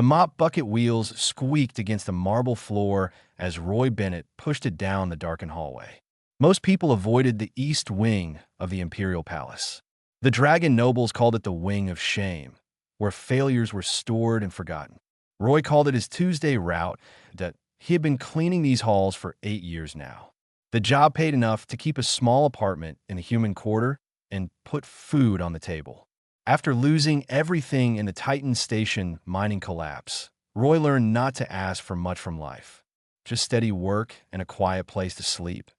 The mop bucket wheels squeaked against the marble floor as Roy Bennett pushed it down the darkened hallway. Most people avoided the east wing of the Imperial Palace. The dragon nobles called it the Wing of Shame, where failures were stored and forgotten. Roy called it his Tuesday route that he had been cleaning these halls for 8 years now. The job paid enough to keep a small apartment in the human quarter and put food on the table. After losing everything in the Titan Station mining collapse, Roy learned not to ask for much from life. Just steady work and a quiet place to sleep.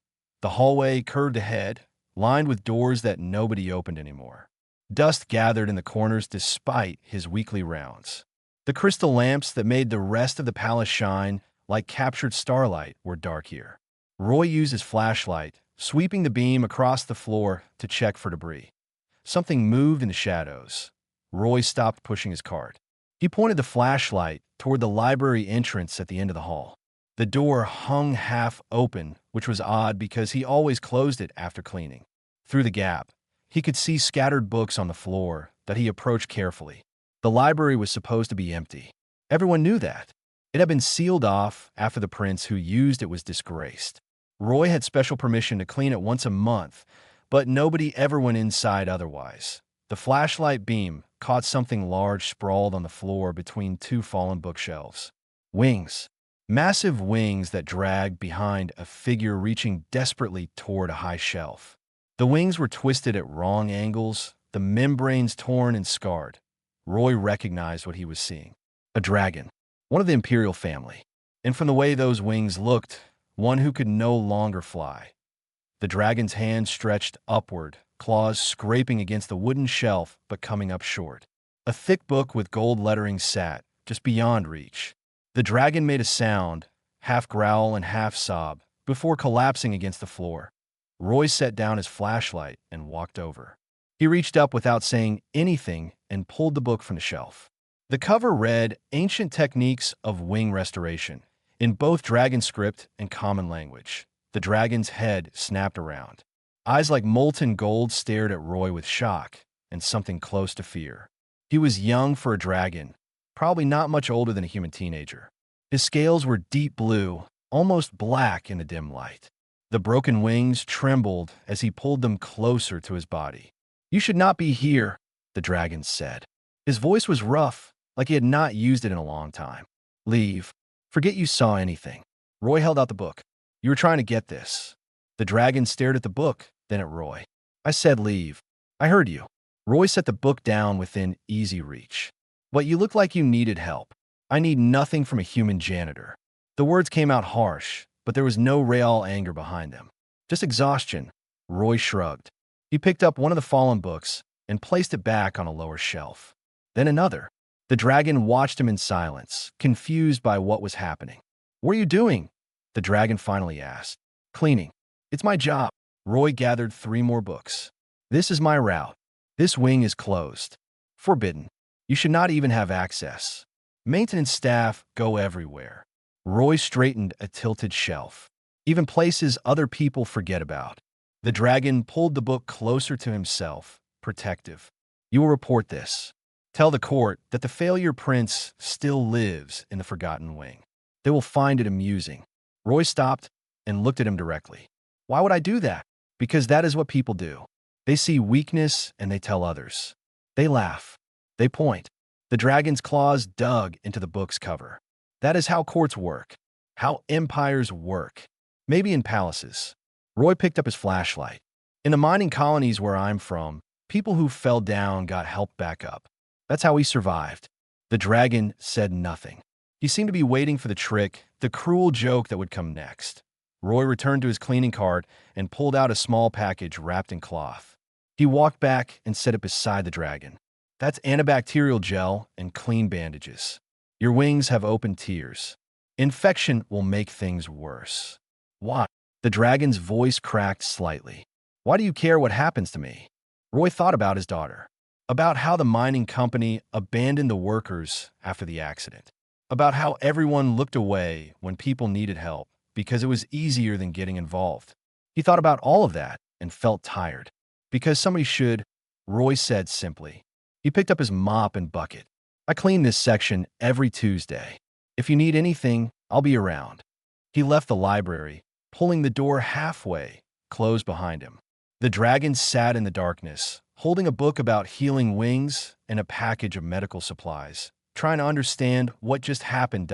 The hallway curved ahead, lined with doors that nobody opened anymore. Dust gathered in the corners despite his weekly rounds. The crystal lamps that made the rest of the palace shine like captured starlight were dark here. Roy used his flashlight, sweeping the beam across the floor to check for debris. Something moved in the shadows. Roy stopped pushing his cart. He pointed the flashlight toward the library entrance at the end of the hall. The door hung half open, which was odd because he always closed it after cleaning. Through the gap, he could see scattered books on the floor that he approached carefully. The library was supposed to be empty. Everyone knew that. It had been sealed off after the prince who used it was disgraced. Roy had special permission to clean it once a month, but nobody ever went inside otherwise. The flashlight beam caught something large sprawled on the floor between two fallen bookshelves. Wings. Massive wings that dragged behind a figure reaching desperately toward a high shelf. The wings were twisted at wrong angles, the membranes torn and scarred. Roy recognized what he was seeing. A dragon. One of the imperial family. And from the way those wings looked, one who could no longer fly. The dragon's hand stretched upward, claws scraping against the wooden shelf but coming up short. A thick book with gold lettering sat just beyond reach. The dragon made a sound, half growl and half sob, before collapsing against the floor. Roy set down his flashlight and walked over. He reached up without saying anything and pulled the book from the shelf. The cover read Ancient Techniques of Wing Restoration, in both dragon script and common language. The dragon's head snapped around. Eyes like molten gold stared at Roy with shock and something close to fear. He was young for a dragon, probably not much older than a human teenager. His scales were deep blue, almost black in the dim light. The broken wings trembled as he pulled them closer to his body. "You should not be here," the dragon said. His voice was rough, like he had not used it in a long time. "Leave. Forget you saw anything." Roy held out the book. "You were trying to get this." The dragon stared at the book, then at Roy. "I said leave. I heard you." Roy set the book down within easy reach. "But you look like you needed help. I need nothing from a human janitor." The words came out harsh, but there was no real anger behind them. Just exhaustion. Roy shrugged. He picked up one of the fallen books and placed it back on a lower shelf. Then another. The dragon watched him in silence, confused by what was happening. "What are you doing?" the dragon finally asked. "Cleaning. It's my job." Roy gathered 3 more books. "This is my route. This wing is closed. Forbidden. You should not even have access. Maintenance staff go everywhere." Roy straightened a tilted shelf. Even places other people forget about. The dragon pulled the book closer to himself, protective. "You will report this. Tell the court that the failure prince still lives in the Forgotten Wing. They will find it amusing." Roy stopped and looked at him directly. "Why would I do that?" "Because that is what people do. They see weakness and they tell others. They laugh. They point." The dragon's claws dug into the book's cover. "That is how courts work. How empires work. Maybe in palaces." Roy picked up his flashlight. "In the mining colonies where I'm from, people who fell down got helped back up. That's how we survived." The dragon said nothing. He seemed to be waiting for the trick, the cruel joke that would come next. Roy returned to his cleaning cart and pulled out a small package wrapped in cloth. He walked back and set it beside the dragon. "That's antibacterial gel and clean bandages. Your wings have open tears. Infection will make things worse." "Why?" The dragon's voice cracked slightly. "Why do you care what happens to me?" Roy thought about his daughter. About how the mining company abandoned the workers after the accident. About how everyone looked away when people needed help because it was easier than getting involved. He thought about all of that and felt tired. "Because somebody should," Roy said simply. He picked up his mop and bucket. I clean this section every Tuesday. If you need anything, I'll be around." He left the library, pulling the door halfway closed behind him. The dragon sat in the darkness, holding a book about healing wings and a package of medical supplies, trying to understand what just happened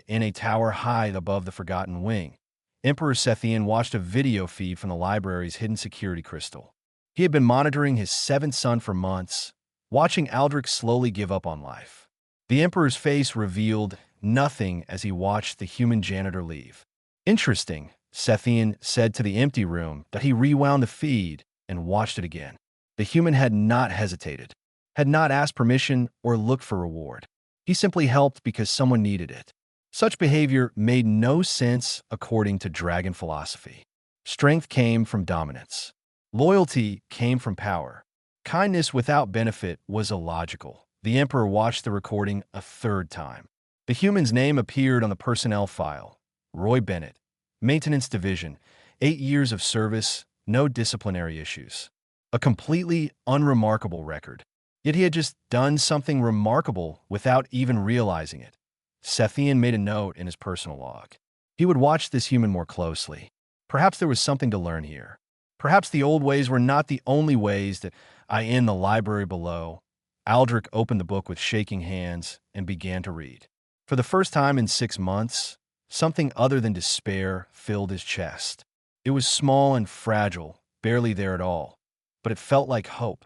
in a tower high above the Forgotten Wing. Emperor Sethian watched a video feed from the library's hidden security crystal. He had been monitoring his seventh son for months, watching Aldrich slowly give up on life. The Emperor's face revealed nothing as he watched the human janitor leave. "Interesting," Sethian said to the empty room that he rewound the feed and watched it again. The human had not hesitated, had not asked permission or looked for reward. He simply helped because someone needed it. Such behavior made no sense according to dragon philosophy. Strength came from dominance. Loyalty came from power. Kindness without benefit was illogical. The Emperor watched the recording a third time. The human's name appeared on the personnel file. Roy Bennett, Maintenance Division, 8 years of service, no disciplinary issues. A completely unremarkable record. Yet he had just done something remarkable without even realizing it. Sethian made a note in his personal log. He would watch this human more closely. Perhaps there was something to learn here. Perhaps the old ways were not the only ways that in the library below. Aldrich opened the book with shaking hands and began to read. For the first time in 6 months, something other than despair filled his chest. It was small and fragile, barely there at all, but it felt like hope.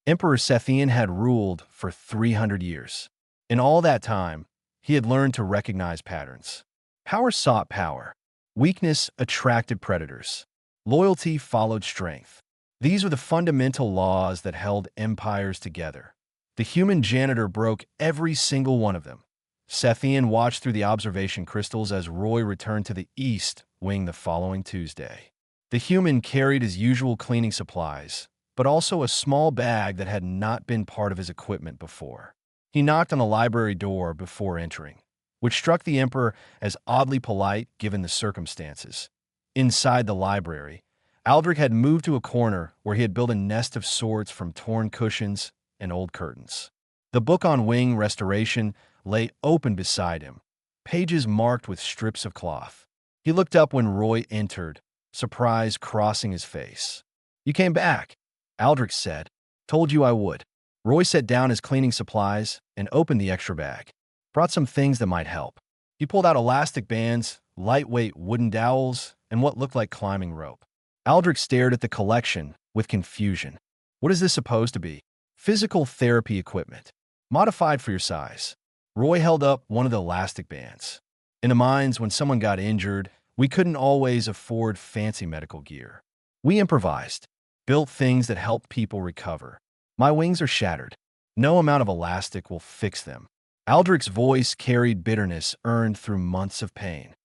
Emperor Sethian had ruled for 300 years. In all that time, he had learned to recognize patterns. Power sought power. Weakness attracted predators. Loyalty followed strength. These were the fundamental laws that held empires together. The human janitor broke every single one of them. Sethian watched through the observation crystals as Roy returned to the East Wing the following Tuesday. The human carried his usual cleaning supplies, but also a small bag that had not been part of his equipment before. He knocked on the library door before entering, which struck the Emperor as oddly polite given the circumstances. Inside the library, Aldrich had moved to a corner where he had built a nest of sorts from torn cushions and old curtains. The book on wing restoration lay open beside him, pages marked with strips of cloth. He looked up when Roy entered, surprise crossing his face. "You came back," Aldrich said. "Told you I would." Roy set down his cleaning supplies and opened the extra bag. Brought some things that might help. He pulled out elastic bands, lightweight wooden dowels, and what looked like climbing rope. Aldrich stared at the collection with confusion. "What is this supposed to be?" "Physical therapy equipment. Modified for your size." Roy held up one of the elastic bands. "In the mines, when someone got injured, we couldn't always afford fancy medical gear. We improvised, built things that helped people recover. My wings are shattered. No amount of elastic will fix them." Aldrich's voice carried bitterness earned through months of pain.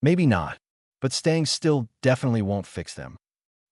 "Maybe not, but staying still definitely won't fix them."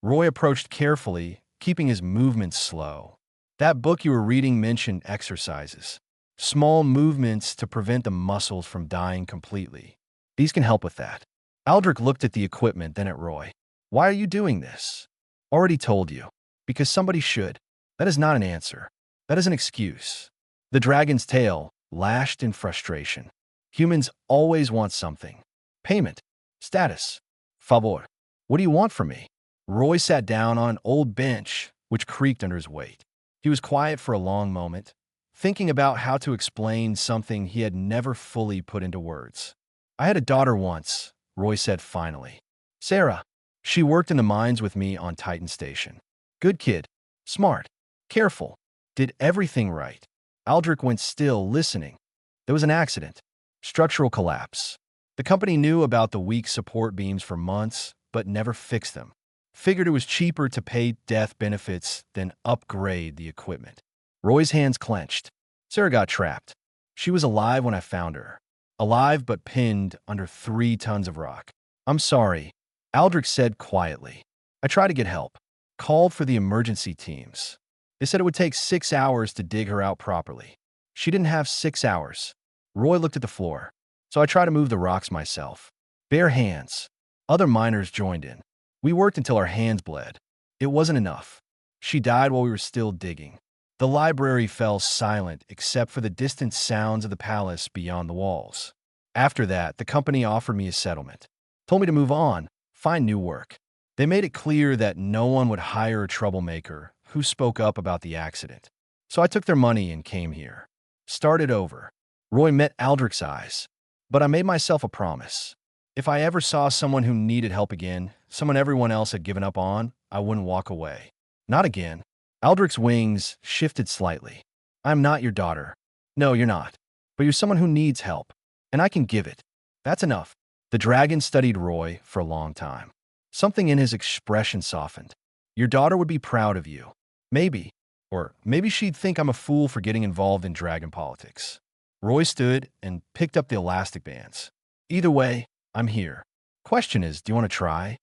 Roy approached carefully, keeping his movements slow. "That book you were reading mentioned exercises. Small movements to prevent the muscles from dying completely. These can help with that." Aldrich looked at the equipment, then at Roy. "Why are you doing this?" "Already told you. Because somebody should." "That is not an answer. That is an excuse." The dragon's tail lashed in frustration. "Humans always want something. Payment. Status. Favor. What do you want from me?" Roy sat down on an old bench, which creaked under his weight. He was quiet for a long moment, thinking about how to explain something he had never fully put into words. "I had a daughter once," Roy said finally. "Sarah. She worked in the mines with me on Titan Station. Good kid. Smart. Careful. Did everything right." Aldrich went still, listening. "There was an accident. Structural collapse. The company knew about the weak support beams for months, but never fixed them. Figured it was cheaper to pay death benefits than upgrade the equipment." Roy's hands clenched. "Sarah got trapped. She was alive when I found her. Alive but pinned under 3 tons of rock." "I'm sorry," Aldrich said quietly. "I tried to get help. Called for the emergency teams. They said it would take 6 hours to dig her out properly. She didn't have 6 hours." Roy looked at the floor. "So I tried to move the rocks myself. Bare hands. Other miners joined in. We worked until our hands bled. It wasn't enough. She died while we were still digging. The library fell silent except for the distant sounds of the palace beyond the walls. After that, the company offered me a settlement. Told me to move on, find new work. They made it clear that no one would hire a troublemaker who spoke up about the accident. So I took their money and came here. Started over. Roy met Aldrich's eyes. But I made myself a promise. If I ever saw someone who needed help again, someone everyone else had given up on, I wouldn't walk away. Not again. Aldrich's wings shifted slightly. I'm not your daughter. No, you're not. But you're someone who needs help. And I can give it. That's enough. The dragon studied Roy for a long time. Something in his expression softened. Your daughter would be proud of you. Maybe. Or maybe she'd think I'm a fool for getting involved in dragon politics. Roy stood and picked up the elastic bands. Either way, I'm here. Question is, do you want to try?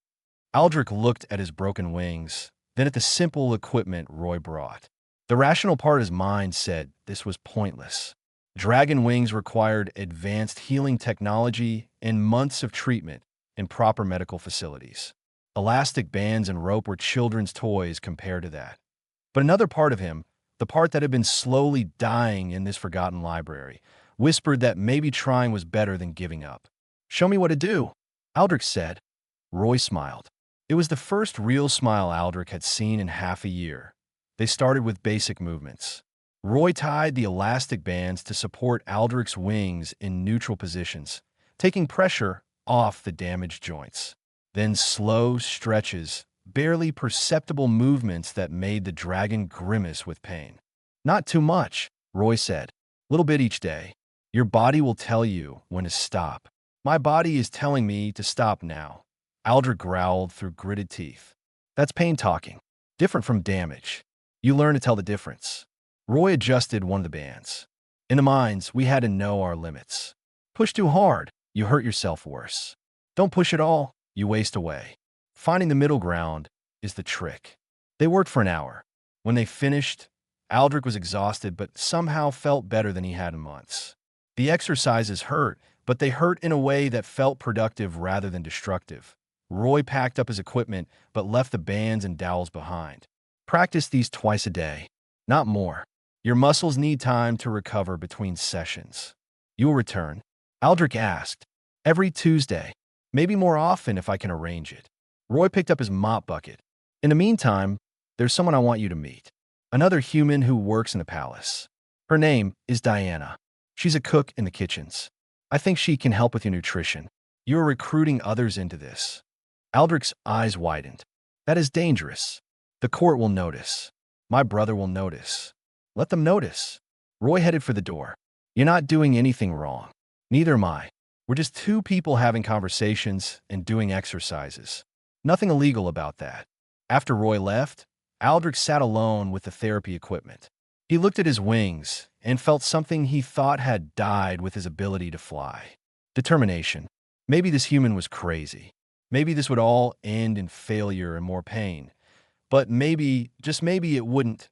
Aldrich looked at his broken wings, then at the simple equipment Roy brought. The rational part of his mind said this was pointless. Dragon wings required advanced healing technology and months of treatment in proper medical facilities. Elastic bands and rope were children's toys compared to that. But another part of him, the part that had been slowly dying in this forgotten library, whispered that maybe trying was better than giving up. Show me what to do, Aldrich said. Roy smiled. It was the first real smile Aldrich had seen in half a year. They started with basic movements. Roy tied the elastic bands to support Aldrich's wings in neutral positions, taking pressure off the damaged joints. Then slow stretches, barely perceptible movements that made the dragon grimace with pain. Not too much, Roy said. Little bit each day. Your body will tell you when to stop. My body is telling me to stop now. Aldrich growled through gritted teeth. That's pain talking. Different from damage. You learn to tell the difference. Roy adjusted one of the bands. In the mines, we had to know our limits. Push too hard, you hurt yourself worse. Don't push at all, you waste away. Finding the middle ground is the trick. They worked for an hour. When they finished, Aldrich was exhausted but somehow felt better than he had in months. The exercises hurt, but they hurt in a way that felt productive rather than destructive. Roy packed up his equipment but left the bands and dowels behind. Practice these twice a day, not more. Your muscles need time to recover between sessions. You will return? Aldrich asked. Every Tuesday. Maybe more often if I can arrange it. Roy picked up his mop bucket. In the meantime, there's someone I want you to meet. Another human who works in the palace. Her name is Diana. She's a cook in the kitchens. I think she can help with your nutrition. You are recruiting others into this. Aldrich's eyes widened. That is dangerous. The court will notice. My brother will notice. Let them notice. Roy headed for the door. You're not doing anything wrong. Neither am I. We're just two people having conversations and doing exercises. Nothing illegal about that. After Roy left, Aldrich sat alone with the therapy equipment. He looked at his wings and felt something he thought had died with his ability to fly. Determination. Maybe this human was crazy. Maybe this would all end in failure and more pain. But maybe, just maybe it wouldn't.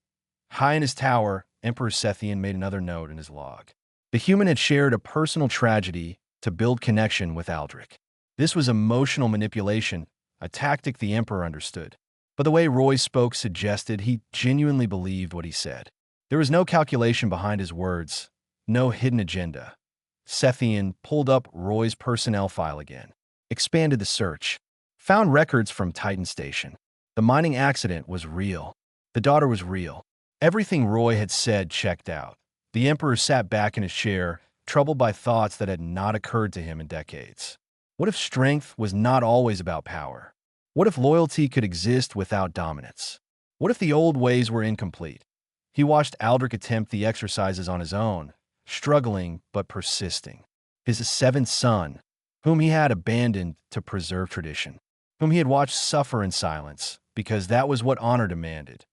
High in his tower, Emperor Sethian made another note in his log. The human had shared a personal tragedy to build connection with Aldrich. This was emotional manipulation, a tactic the Emperor understood. But the way Roy spoke suggested he genuinely believed what he said. There was no calculation behind his words, no hidden agenda. Sethian pulled up Roy's personnel file again, expanded the search, found records from Titan Station. The mining accident was real. The daughter was real. Everything Roy had said checked out. The Emperor sat back in his chair, troubled by thoughts that had not occurred to him in decades. What if strength was not always about power? What if loyalty could exist without dominance? What if the old ways were incomplete? He watched Aldrich attempt the exercises on his own, struggling but persisting. His seventh son, whom he had abandoned to preserve tradition, whom he had watched suffer in silence, because that was what honor demanded.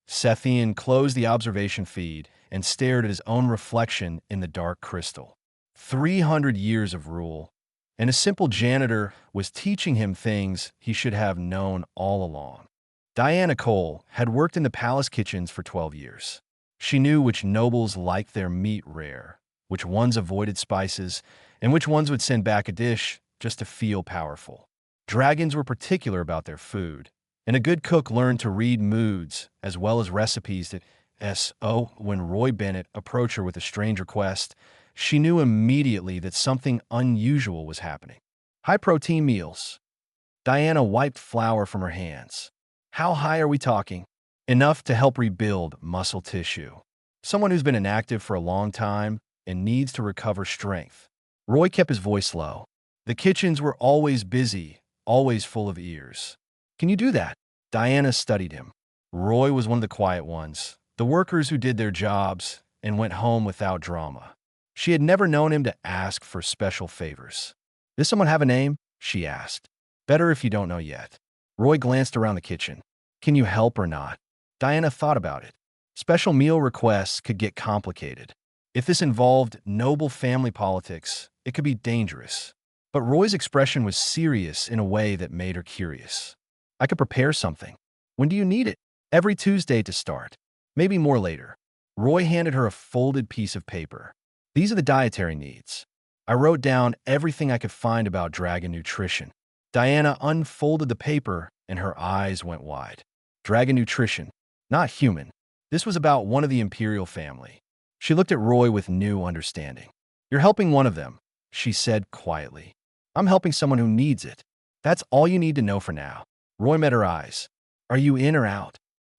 Sethian closed the observation feed and stared at his own reflection in the dark crystal. 300 years of rule, and a simple janitor was teaching him things he should have known all along. Diana Cole had worked in the palace kitchens for 12 years. She knew which nobles liked their meat rare, which ones avoided spices, and which ones would send back a dish just to feel powerful. Dragons were particular about their food, and a good cook learned to read moods as well as recipes So when Roy Bennett approached her with a strange request, she knew immediately that something unusual was happening. High-protein meals. Diana wiped flour from her hands. How high are we talking? Enough to help rebuild muscle tissue. Someone who's been inactive for a long time and needs to recover strength. Roy kept his voice low. The kitchens were always busy, always full of ears. Can you do that? Diana studied him. Roy was one of the quiet ones, the workers who did their jobs and went home without drama. She had never known him to ask for special favors. Does someone have a name? She asked. Better if you don't know yet. Roy glanced around the kitchen. Can you help or not? Diana thought about it. Special meal requests could get complicated. If this involved noble family politics, it could be dangerous. But Roy's expression was serious in a way that made her curious. I could prepare something. When do you need it? Every Tuesday to start. Maybe more later. Roy handed her a folded piece of paper. These are the dietary needs. I wrote down everything I could find about dragon nutrition. Diana unfolded the paper and her eyes went wide. Dragon nutrition, not human. This was about one of the imperial family. She looked at Roy with new understanding. You're helping one of them, she said quietly. I'm helping someone who needs it. That's all you need to know for now. Roy met her eyes. Are you in or out?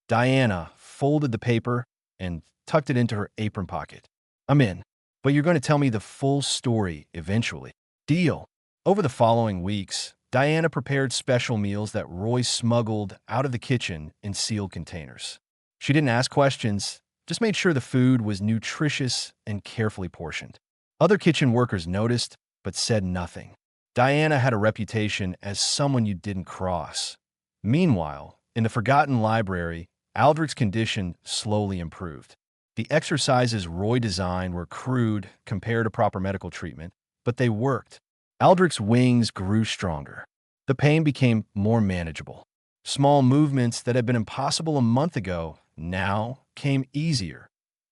Diana folded the paper and tucked it into her apron pocket. I'm in, but you're going to tell me the full story eventually. Deal. Over the following weeks, Diana prepared special meals that Roy smuggled out of the kitchen in sealed containers. She didn't ask questions, just made sure the food was nutritious and carefully portioned. Other kitchen workers noticed, but said nothing. Diana had a reputation as someone you didn't cross. Meanwhile, in the forgotten library, Aldrich's condition slowly improved. The exercises Roy designed were crude compared to proper medical treatment, but they worked. Aldrich's wings grew stronger. The pain became more manageable. Small movements that had been impossible a month ago now came easier.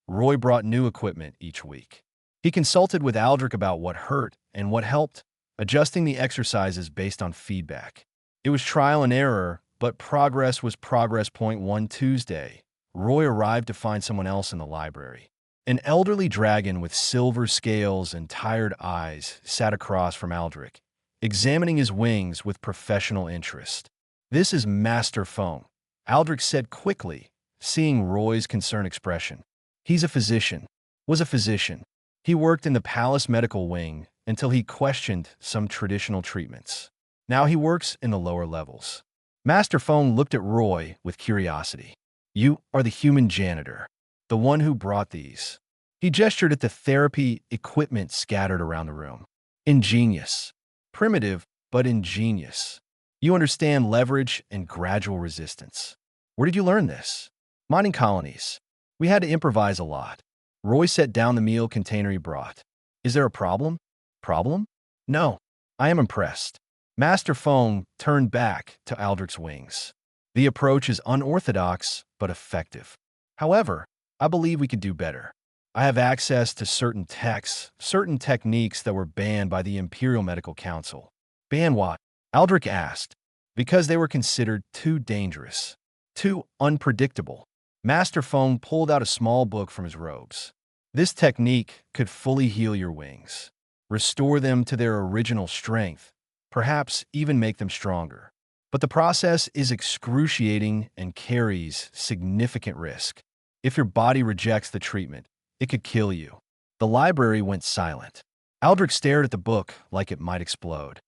Roy brought new equipment each week. He consulted with Aldrich about what hurt and what helped, adjusting the exercises based on feedback. It was trial and error, but progress was progress. One Tuesday, Roy arrived to find someone else in the library. An elderly dragon with silver scales and tired eyes sat across from Aldrich, examining his wings with professional interest. This is Master Fong, Aldrich said quickly, seeing Roy's concerned expression. He's a physician. Was a physician. He worked in the palace medical wing until he questioned some traditional treatments. Now he works in the lower levels. Master Fong looked at Roy with curiosity. You are the human janitor, the one who brought these. He gestured at the therapy equipment scattered around the room. Ingenious. Primitive, but ingenious. You understand leverage and gradual resistance. Where did you learn this? Mining colonies. We had to improvise a lot. Roy set down the meal container he brought. Is there a problem? Problem? No. I am impressed. Master Fong turned back to Aldrich's wings. The approach is unorthodox, but effective. However, I believe we could do better. I have access to certain texts, certain techniques that were banned by the Imperial Medical Council. Banned what? Aldrich asked. Because they were considered too dangerous, too unpredictable. Master Fong pulled out a small book from his robes. This technique could fully heal your wings, restore them to their original strength, perhaps even make them stronger. But the process is excruciating and carries significant risk. If your body rejects the treatment, it could kill you. The library went silent. Aldrich stared at the book like it might explode.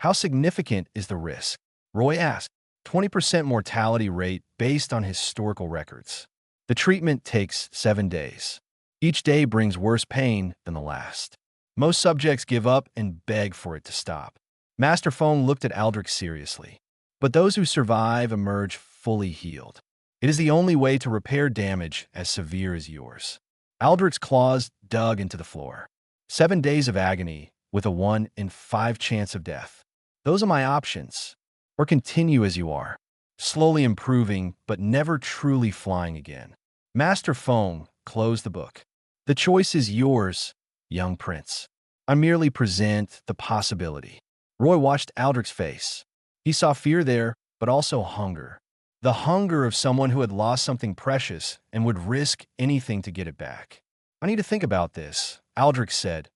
How significant is the risk? Roy asked. 20% mortality rate based on historical records. The treatment takes 7 days. Each day brings worse pain than the last. Most subjects give up and beg for it to stop. Master Fong looked at Aldrich seriously. But those who survive emerge fully healed. It is the only way to repair damage as severe as yours. Aldrich's claws dug into the floor. 7 days of agony with a 1 in 5 chance of death. Those are my options. Or continue as you are, slowly improving but never truly flying again. Master Fong closed the book. The choice is yours, young prince. I merely present the possibility. Roy watched Aldrich's face. He saw fear there, but also hunger. The hunger of someone who had lost something precious and would risk anything to get it back. I need to think about this, Aldrich said.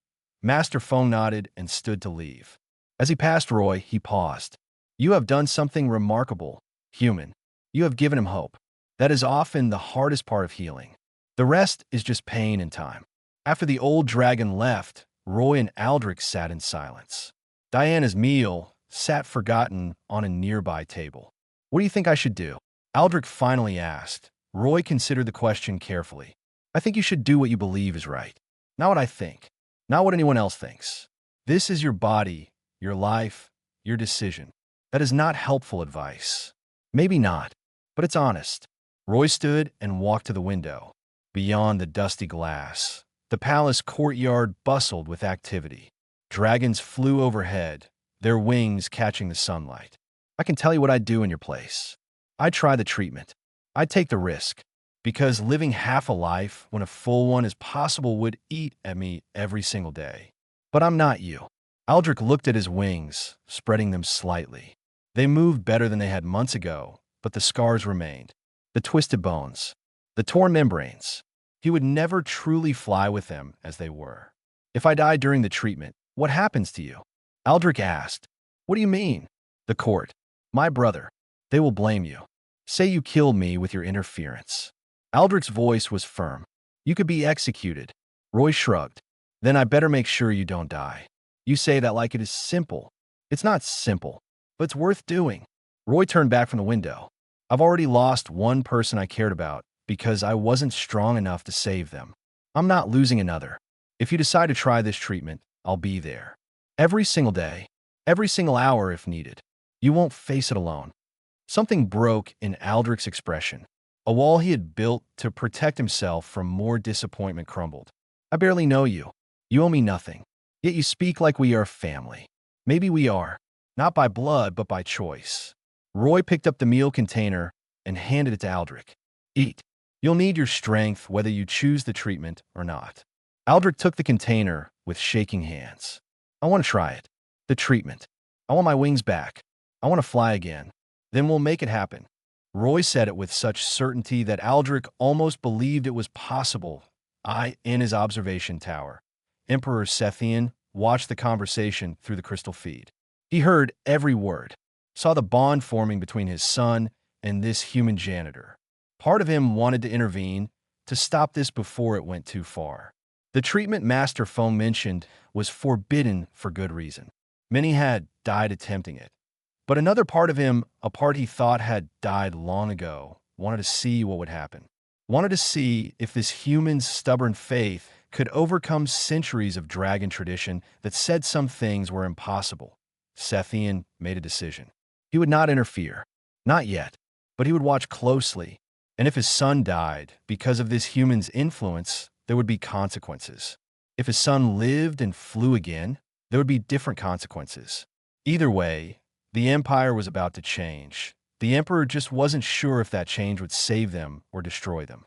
Master Fong nodded and stood to leave. As he passed Roy, he paused. You have done something remarkable, human. You have given him hope. That is often the hardest part of healing. The rest is just pain and time. After the old dragon left, Roy and Aldrich sat in silence. Diana's meal sat forgotten on a nearby table. What do you think I should do? Aldrich finally asked. Roy considered the question carefully. I think you should do what you believe is right. Not what I think. Not what anyone else thinks. This is your body, your life, your decision. That is not helpful advice. Maybe not, but it's honest. Roy stood and walked to the window. Beyond the dusty glass, the palace courtyard bustled with activity. Dragons flew overhead, their wings catching the sunlight. I can tell you what I'd do in your place. I'd try the treatment. I'd take the risk. Because living half a life when a full one is possible would eat at me every single day. But I'm not you. Aldrich looked at his wings, spreading them slightly. They moved better than they had months ago, but the scars remained. The twisted bones. The torn membranes. He would never truly fly with them as they were. If I die during the treatment, what happens to you? Aldrich asked. What do you mean? The court. My brother. They will blame you. Say you killed me with your interference. Aldrich's voice was firm. You could be executed. Roy shrugged. Then I better make sure you don't die. You say that like it is simple. It's not simple, but it's worth doing. Roy turned back from the window. I've already lost one person I cared about because I wasn't strong enough to save them. I'm not losing another. If you decide to try this treatment, I'll be there. Every single day, every single hour if needed. You won't face it alone. Something broke in Aldrich's expression. A wall he had built to protect himself from more disappointment crumbled. I barely know you. You owe me nothing. Yet you speak like we are family. Maybe we are. Not by blood, but by choice. Roy picked up the meal container and handed it to Aldrich. Eat. You'll need your strength whether you choose the treatment or not. Aldrich took the container with shaking hands. I want to try it. The treatment. I want my wings back. I want to fly again. Then we'll make it happen. Roy said it with such certainty that Aldrich almost believed it was possible. In his observation tower, Emperor Sethian watched the conversation through the crystal feed. He heard every word, saw the bond forming between his son and this human janitor. Part of him wanted to intervene, to stop this before it went too far. The treatment Master Fong mentioned was forbidden for good reason. Many had died attempting it. But another part of him, a part he thought had died long ago, wanted to see what would happen. Wanted to see if this human's stubborn faith could overcome centuries of dragon tradition that said some things were impossible. Sethian made a decision. He would not interfere. Not yet. But he would watch closely. And if his son died because of this human's influence, there would be consequences. If his son lived and flew again, there would be different consequences. Either way, the empire was about to change. The emperor just wasn't sure if that change would save them or destroy them.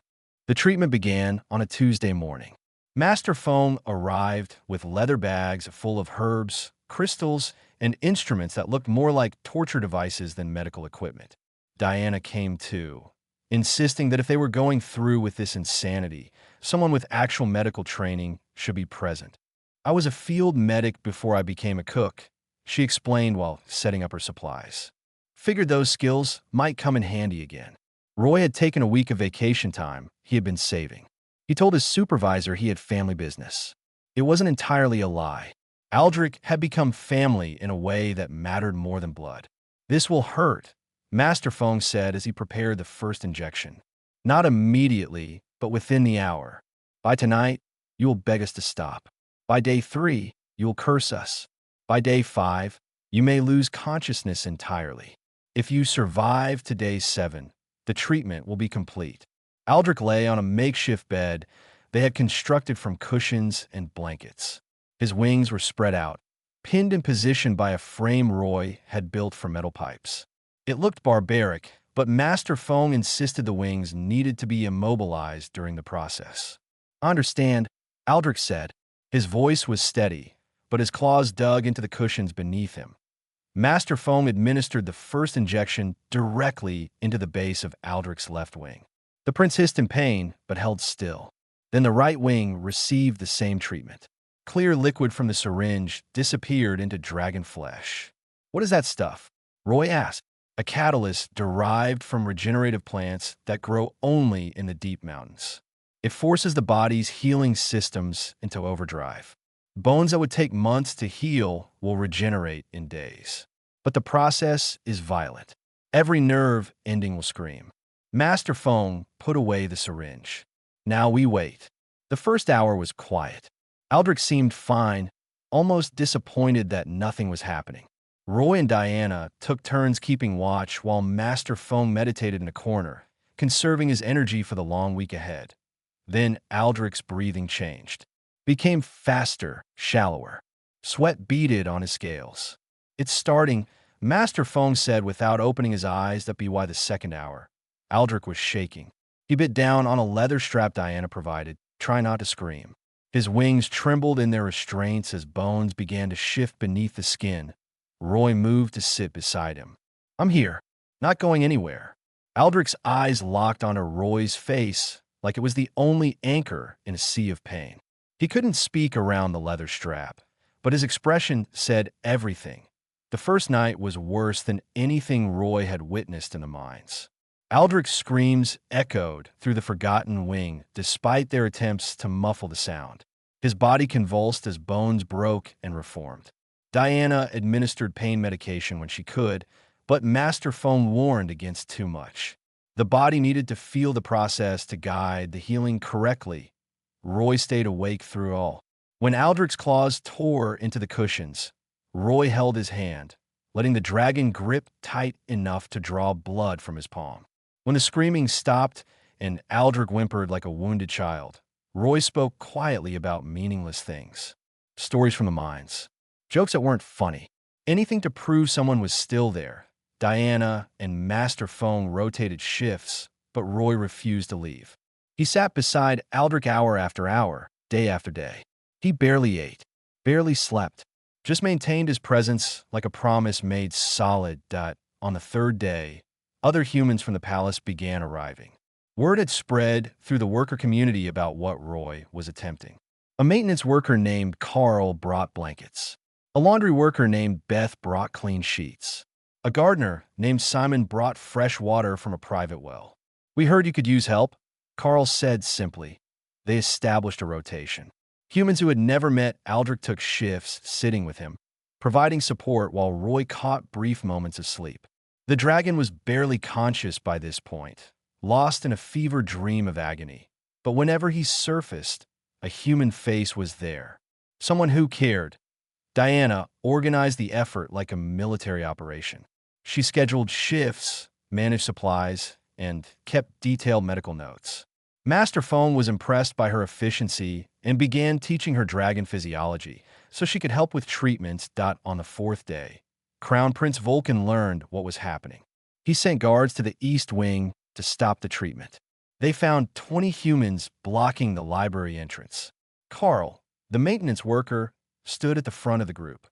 The treatment began on a Tuesday morning. Master Fong arrived with leather bags full of herbs, crystals, and instruments that looked more like torture devices than medical equipment. Diana came too, insisting that if they were going through with this insanity, someone with actual medical training should be present. I was a field medic before I became a cook, she explained while setting up her supplies. Figured those skills might come in handy again. Roy had taken a week of vacation time he had been saving. He told his supervisor he had family business. It wasn't entirely a lie. Aldrich had become family in a way that mattered more than blood. This will hurt, Master Fong said as he prepared the first injection. Not immediately, but within the hour. By tonight, you will beg us to stop. By day 3, you will curse us. By day 5, you may lose consciousness entirely. If you survive to day 7, the treatment will be complete. Aldrich lay on a makeshift bed they had constructed from cushions and blankets. His wings were spread out, pinned in position by a frame Roy had built from metal pipes. It looked barbaric, but Master Fong insisted the wings needed to be immobilized during the process. I understand, Aldrich said. His voice was steady, but his claws dug into the cushions beneath him. Master Foam administered the first injection directly into the base of Aldrich's left wing. The prince hissed in pain, but held still. Then the right wing received the same treatment. Clear liquid from the syringe disappeared into dragon flesh. "What is that stuff?" Roy asked. "A catalyst derived from regenerative plants that grow only in the deep mountains. It forces the body's healing systems into overdrive. Bones that would take months to heal will regenerate in days. But the process is violent. Every nerve ending will scream." Master Foam put away the syringe. "Now we wait." The first hour was quiet. Aldrich seemed fine, almost disappointed that nothing was happening. Roy and Diana took turns keeping watch while Master Foam meditated in a corner, conserving his energy for the long week ahead. Then Aldrich's breathing changed. Became faster, shallower. Sweat beaded on his scales. "It's starting," Master Foam said without opening his eyes. That'd be why the second hour. Aldrich was shaking. He bit down on a leather strap Diana provided, trying not to scream. His wings trembled in their restraints as bones began to shift beneath the skin. Roy moved to sit beside him. "I'm here, not going anywhere." Aldrich's eyes locked onto Roy's face like it was the only anchor in a sea of pain. He couldn't speak around the leather strap, but his expression said everything. The first night was worse than anything Roy had witnessed in the mines. Aldrich's screams echoed through the forgotten wing despite their attempts to muffle the sound. His body convulsed as bones broke and reformed. Diana administered pain medication when she could, but Master Foam warned against too much. The body needed to feel the process to guide the healing correctly. Roy stayed awake through all. When Aldrich's claws tore into the cushions, Roy held his hand, letting the dragon grip tight enough to draw blood from his palm. When the screaming stopped and Aldrich whimpered like a wounded child, Roy spoke quietly about meaningless things. Stories from the mines. Jokes that weren't funny. Anything to prove someone was still there. Diana and Master Foam rotated shifts, but Roy refused to leave. He sat beside Aldrich hour after hour, day after day. He barely ate, barely slept, just maintained his presence like a promise made solid. On the third day, other humans from the palace began arriving. Word had spread through the worker community about what Roy was attempting. A maintenance worker named Carl brought blankets. A laundry worker named Beth brought clean sheets. A gardener named Simon brought fresh water from a private well. "We heard you could use help," Carl said simply. They established a rotation. Humans who had never met Aldrich took shifts sitting with him, providing support while Roy caught brief moments of sleep. The dragon was barely conscious by this point, lost in a fever dream of agony. But whenever he surfaced, a human face was there. Someone who cared. Diana organized the effort like a military operation. She scheduled shifts, managed supplies, and kept detailed medical notes. Master Foam was impressed by her efficiency and began teaching her dragon physiology so she could help with treatments. On the fourth day, Crown Prince Vulcan learned what was happening. He sent guards to the East Wing to stop the treatment. They found 20 humans blocking the library entrance. Carl, the maintenance worker, stood at the front of the group.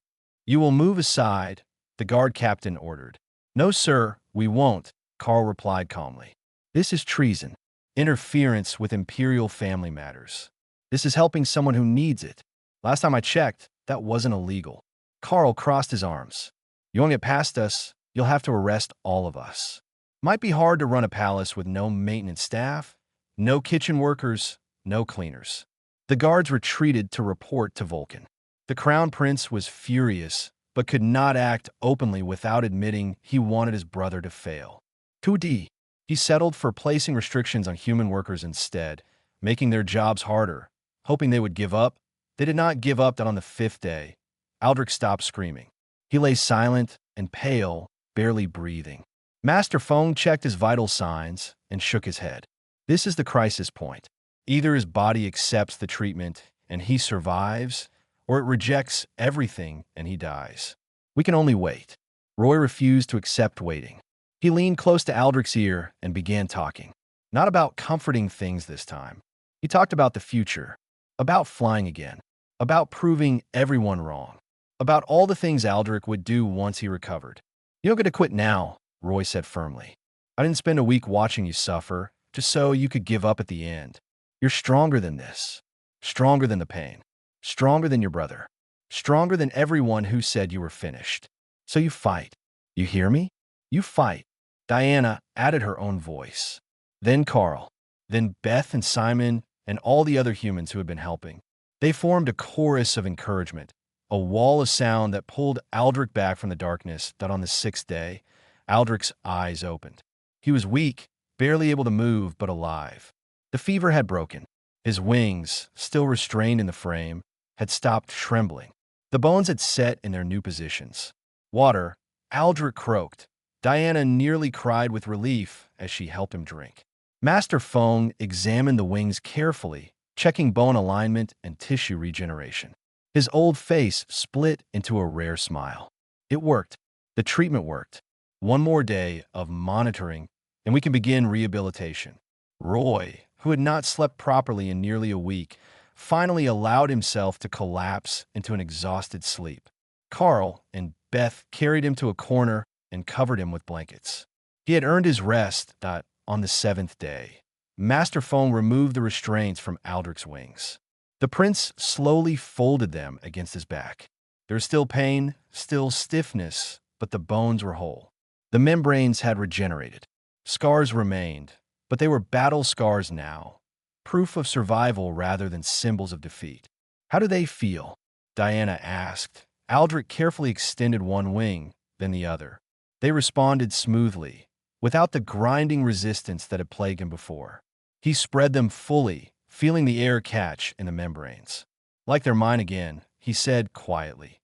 "You will move aside," the guard captain ordered. "No, sir, we won't," Carl replied calmly. "This is treason, interference with imperial family matters. This is helping someone who needs it. Last time I checked, that wasn't illegal." Carl crossed his arms. "You won't get past us, you'll have to arrest all of us. Might be hard to run a palace with no maintenance staff, no kitchen workers, no cleaners." The guards retreated to report to Vulcan. The Crown Prince was furious, but could not act openly without admitting he wanted his brother to fail. 2D. He settled for placing restrictions on human workers instead, making their jobs harder, hoping they would give up. They did not give up. That on the fifth day, Aldrich stopped screaming. He lay silent and pale, barely breathing. Master Foam checked his vital signs and shook his head. This is the crisis point. Either his body accepts the treatment and he survives, or it rejects everything and he dies. We can only wait. Roy refused to accept waiting. He leaned close to Aldrich's ear and began talking. Not about comforting things this time. He talked about the future, about flying again, about proving everyone wrong. about all the things Aldrich would do once he recovered. "You don't get to quit now," Roy said firmly. "I didn't spend a week watching you suffer, just so you could give up at the end. You're stronger than this. Stronger than the pain. Stronger than your brother. Stronger than everyone who said you were finished. So you fight. You hear me? You fight." Diana added her own voice. Then Carl. Then Beth and Simon and all the other humans who had been helping. They formed a chorus of encouragement, a wall of sound that pulled Aldrich back from the darkness that on the sixth day, Aldrich's eyes opened. He was weak, barely able to move, but alive. The fever had broken. His wings, still restrained in the frame, had stopped trembling. The bones had set in their new positions. "Water," Aldrich croaked. Diana nearly cried with relief as she helped him drink. Master Feng examined the wings carefully, checking bone alignment and tissue regeneration. His old face split into a rare smile. It worked. The treatment worked. One more day of monitoring, and we can begin rehabilitation. Roy, who had not slept properly in nearly a week, finally allowed himself to collapse into an exhausted sleep. Carl and Beth carried him to a corner and covered him with blankets. He had earned his rest that on the seventh day, Master Feng removed the restraints from Aldrich's wings. The prince slowly folded them against his back. There was still pain, still stiffness, but the bones were whole. The membranes had regenerated. Scars remained, but they were battle scars now, proof of survival rather than symbols of defeat. "How do they feel?" Diana asked. Aldrich carefully extended one wing, then the other. They responded smoothly, without the grinding resistance that had plagued him before. He spread them fully, feeling the air catch in the membranes. "Like they're mine again," he said quietly.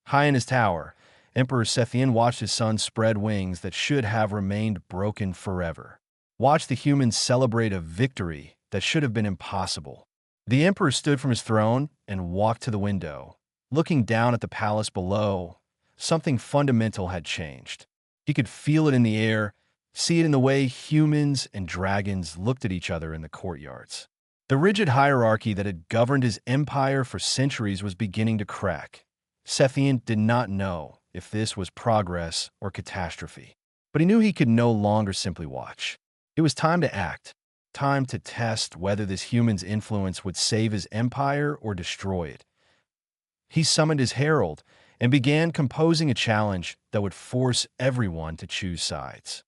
High in his tower, Emperor Sethian watched his son spread wings that should have remained broken forever. Watched the humans celebrate a victory that should have been impossible. The emperor stood from his throne and walked to the window. Looking down at the palace below, something fundamental had changed. He could feel it in the air, see it in the way humans and dragons looked at each other in the courtyards. The rigid hierarchy that had governed his empire for centuries was beginning to crack. Sethian did not know if this was progress or catastrophe, but he knew he could no longer simply watch. It was time to act, time to test whether this human's influence would save his empire or destroy it. He summoned his herald and began composing a challenge that would force everyone to choose sides.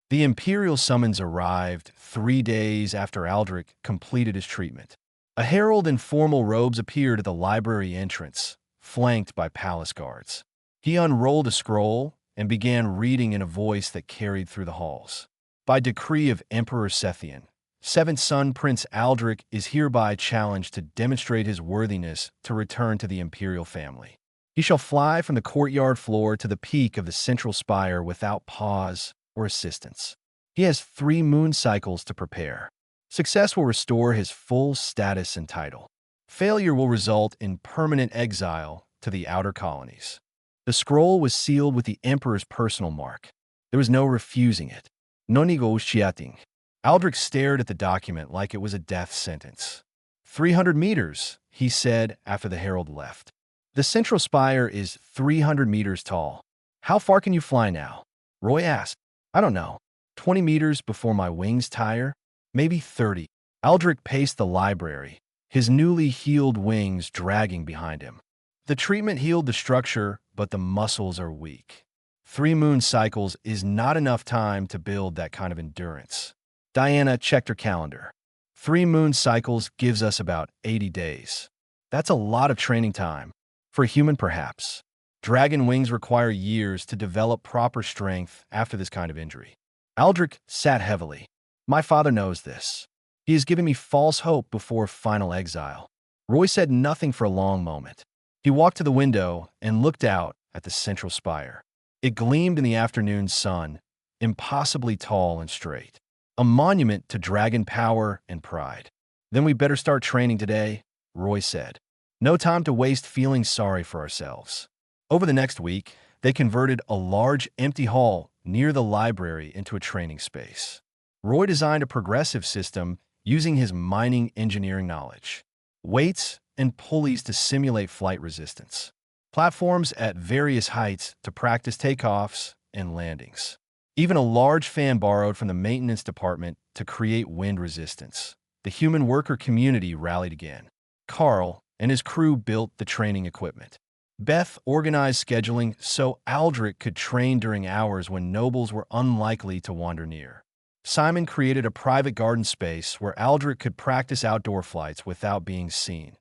The imperial summons arrived 3 days after Aldrich completed his treatment. A herald in formal robes appeared at the library entrance, flanked by palace guards. He unrolled a scroll and began reading in a voice that carried through the halls. "By decree of Emperor Sethian, seventh son Prince Aldrich is hereby challenged to demonstrate his worthiness to return to the imperial family. He shall fly from the courtyard floor to the peak of the central spire without pause or assistance. He has 3 moon cycles to prepare. Success will restore his full status and title. Failure will result in permanent exile to the outer colonies." The scroll was sealed with the emperor's personal mark. There was no refusing it. No negotiating. Aldrich stared at the document like it was a death sentence. 300 meters, he said after the herald left. "The central spire is 300 meters tall. How far can you fly now?" Roy asked. "I don't know. 20 meters before my wings tire? Maybe 30. Aldrich paced the library, his newly healed wings dragging behind him. The treatment healed the structure, but the muscles are weak. 3 moon cycles is not enough time to build that kind of endurance. Diana checked her calendar. 3 moon cycles gives us about 80 days. That's a lot of training time. For a human, perhaps. Dragon wings require years to develop proper strength after this kind of injury. Aldrich sat heavily. My father knows this. He has given me false hope before final exile. Roy said nothing for a long moment. He walked to the window and looked out at the central spire. It gleamed in the afternoon sun, impossibly tall and straight. A monument to dragon power and pride. Then we better start training today, Roy said. No time to waste feeling sorry for ourselves. Over the next week, they converted a large empty hall near the library into a training space. Roy designed a progressive system using his mining engineering knowledge. Weights and pulleys to simulate flight resistance. platforms at various heights to practice takeoffs and landings. Even a large fan borrowed from the maintenance department to create wind resistance. The human worker community rallied again. Carl and his crew built the training equipment. Beth organized scheduling so Aldrich could train during hours when nobles were unlikely to wander near. Simon created a private garden space where Aldrich could practice outdoor flights without being seen.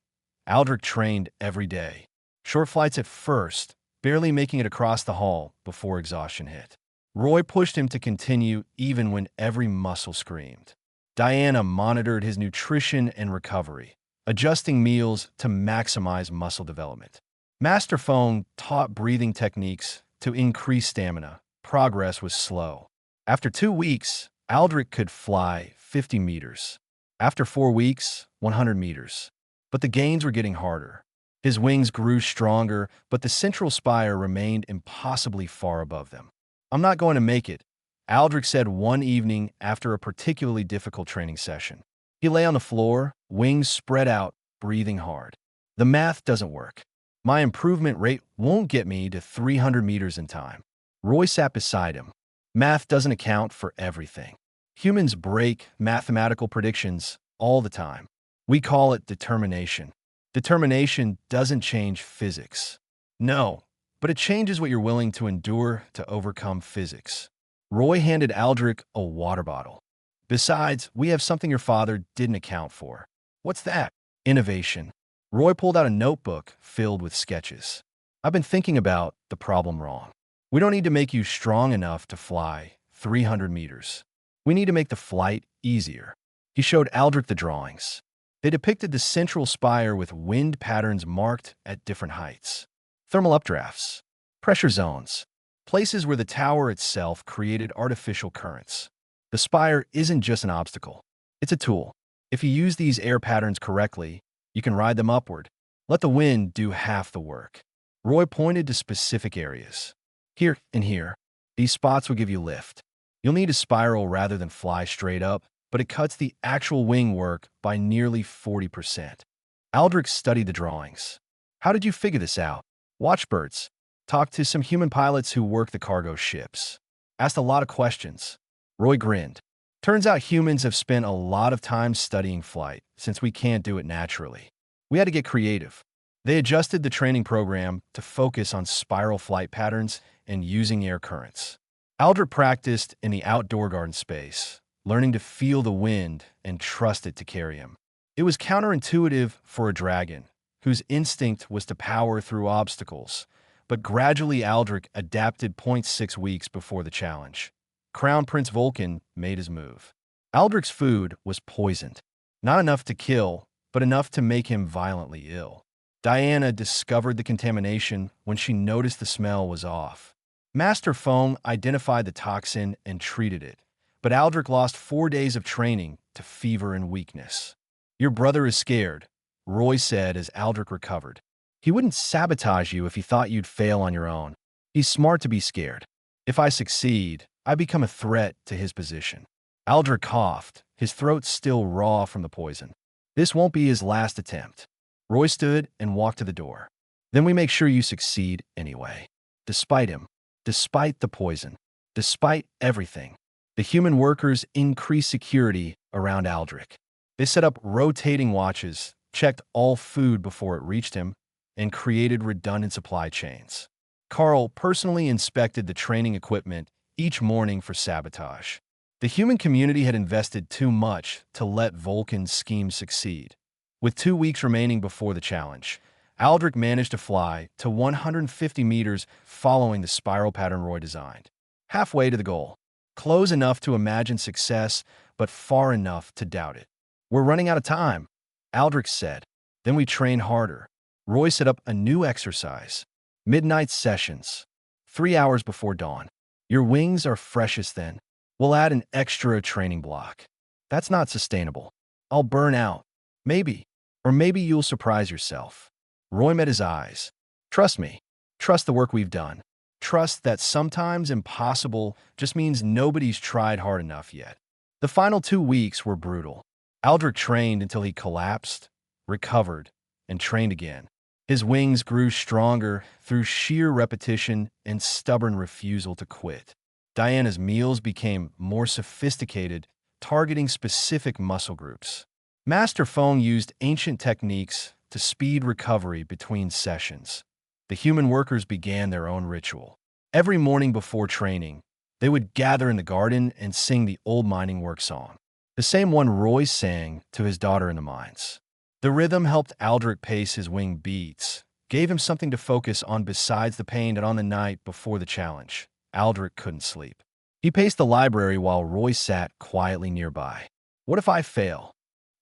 Aldrich trained every day. Short flights at first, barely making it across the hall before exhaustion hit. Roy pushed him to continue even when every muscle screamed. Diana monitored his nutrition and recovery, adjusting meals to maximize muscle development. Master Phone taught breathing techniques to increase stamina. Progress was slow. After 2 weeks, Aldrich could fly 50 meters. After 4 weeks, 100 meters. But the gains were getting harder. His wings grew stronger, but the central spire remained impossibly far above them. "I'm not going to make it," Aldrich said one evening after a particularly difficult training session. He lay on the floor, wings spread out, breathing hard. "The math doesn't work. My improvement rate won't get me to 300 meters in time." Roy sat beside him. "Math doesn't account for everything. Humans break mathematical predictions all the time. We call it determination. Determination doesn't change physics." "No, but it changes what you're willing to endure to overcome physics." Roy handed Aldrich a water bottle. "Besides, we have something your father didn't account for." "What's that?" "Innovation." Roy pulled out a notebook filled with sketches. "I've been thinking about the problem wrong. We don't need to make you strong enough to fly 300 meters. We need to make the flight easier." He showed Aldrich the drawings. They depicted the central spire with wind patterns marked at different heights. Thermal updrafts, pressure zones, places where the tower itself created artificial currents. The spire isn't just an obstacle. It's a tool. If you use these air patterns correctly, you can ride them upward. Let the wind do half the work. Roy pointed to specific areas. "Here and here. These spots will give you lift. You'll need to spiral rather than fly straight up, but it cuts the actual wing work by nearly 40%. Aldrich studied the drawings. "How did you figure this out?" "Watchbirds. Talked to some human pilots who work the cargo ships. Asked a lot of questions." Roy grinned. "Turns out humans have spent a lot of time studying flight, since we can't do it naturally. We had to get creative." They adjusted the training program to focus on spiral flight patterns and using air currents. Aldrich practiced in the outdoor garden space, learning to feel the wind and trust it to carry him. It was counterintuitive for a dragon, whose instinct was to power through obstacles, but gradually Aldrich adapted 0.6 weeks before the challenge. Crown Prince Vulcan made his move. Aldrich's food was poisoned. Not enough to kill, but enough to make him violently ill. Diana discovered the contamination when she noticed the smell was off. Master Foam identified the toxin and treated it, but Aldrich lost 4 days of training to fever and weakness. "Your brother is scared," Roy said as Aldrich recovered. "He wouldn't sabotage you if he thought you'd fail on your own. He's smart to be scared. If I succeed, I become a threat to his position." Aldrich coughed, his throat still raw from the poison. "This won't be his last attempt." Roy stood and walked to the door. "Then we make sure you succeed anyway." Despite him, despite the poison, despite everything, the human workers increased security around Aldrich. They set up rotating watches, checked all food before it reached him, and created redundant supply chains. Carl personally inspected the training equipment each morning for sabotage. The human community had invested too much to let Vulcan's scheme succeed. With 2 weeks remaining before the challenge, Aldrich managed to fly to 150 meters following the spiral pattern Roy designed. Halfway to the goal. Close enough to imagine success, but far enough to doubt it. "We're running out of time," Aldrich said. "Then we train harder." Roy set up a new exercise. Midnight sessions. 3 hours before dawn. "Your wings are freshest then. We'll add an extra training block." "That's not sustainable. I'll burn out." "Maybe. Or maybe you'll surprise yourself." Roy met his eyes. "Trust me. Trust the work we've done. Trust that sometimes impossible just means nobody's tried hard enough yet." The final 2 weeks were brutal. Aldrich trained until he collapsed, recovered, and trained again. His wings grew stronger through sheer repetition and stubborn refusal to quit. Diana's meals became more sophisticated, targeting specific muscle groups. Master Fong used ancient techniques to speed recovery between sessions. The human workers began their own ritual. Every morning before training, they would gather in the garden and sing the old mining work song, the same one Roy sang to his daughter in the mines. The rhythm helped Aldrich pace his wing beats, gave him something to focus on besides the pain that on the night before the challenge, Aldrich couldn't sleep. He paced the library while Roy sat quietly nearby. "What if I fail?"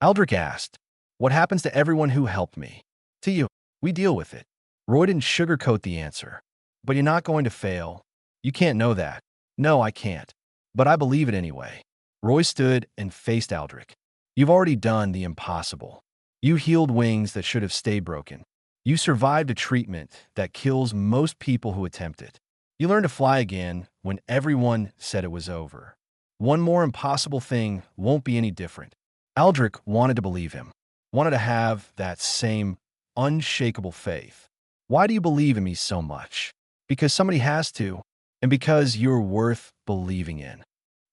Aldrich asked. "What happens to everyone who helped me?" "To you. We deal with it." Roy didn't sugarcoat the answer. "But you're not going to fail. You can't know that." "No, I can't. But I believe it anyway." Roy stood and faced Aldrich. "You've already done the impossible. You healed wings that should have stayed broken. You survived a treatment that kills most people who attempt it. You learned to fly again when everyone said it was over. One more impossible thing won't be any different." Aldrich wanted to believe him, wanted to have that same unshakable faith. "Why do you believe in me so much?" "Because somebody has to, and because you're worth believing in."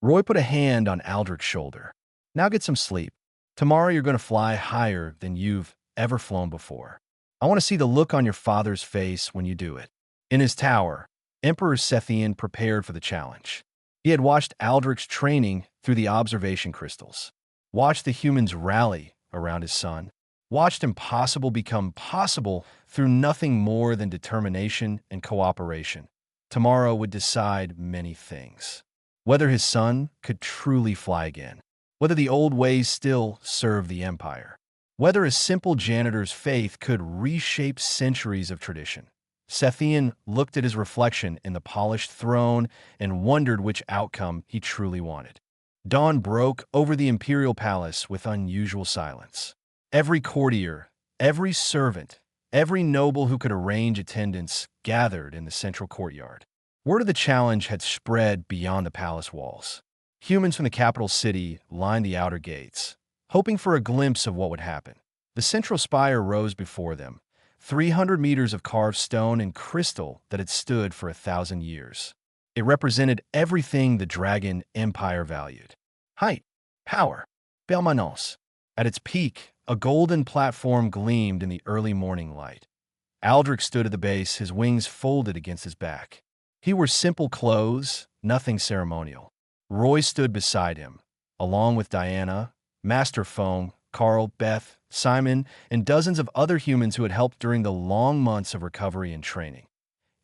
Roy put a hand on Aldrich's shoulder. "Now get some sleep. Tomorrow you're going to fly higher than you've ever flown before. I want to see the look on your father's face when you do it." In his tower, Emperor Sethian prepared for the challenge. He had watched Aldrich's training through the observation crystals, watched the humans rally around his son, watched impossible become possible through nothing more than determination and cooperation. Tomorrow would decide many things. Whether his son could truly fly again, whether the old ways still serve the Empire, whether a simple janitor's faith could reshape centuries of tradition. Sethian looked at his reflection in the polished throne and wondered which outcome he truly wanted. Dawn broke over the imperial palace with unusual silence. Every courtier, every servant, every noble who could arrange attendance gathered in the central courtyard. Word of the challenge had spread beyond the palace walls. Humans from the capital city lined the outer gates, hoping for a glimpse of what would happen. The central spire rose before them, 300 meters of carved stone and crystal that had stood for 1,000 years. It represented everything the Dragon Empire valued: height, power, permanence. At its peak, a golden platform gleamed in the early morning light. Aldrich stood at the base, his wings folded against his back. He wore simple clothes, nothing ceremonial. Roy stood beside him, along with Diana, Master Fong, Carl, Beth, Simon, and dozens of other humans who had helped during the long months of recovery and training.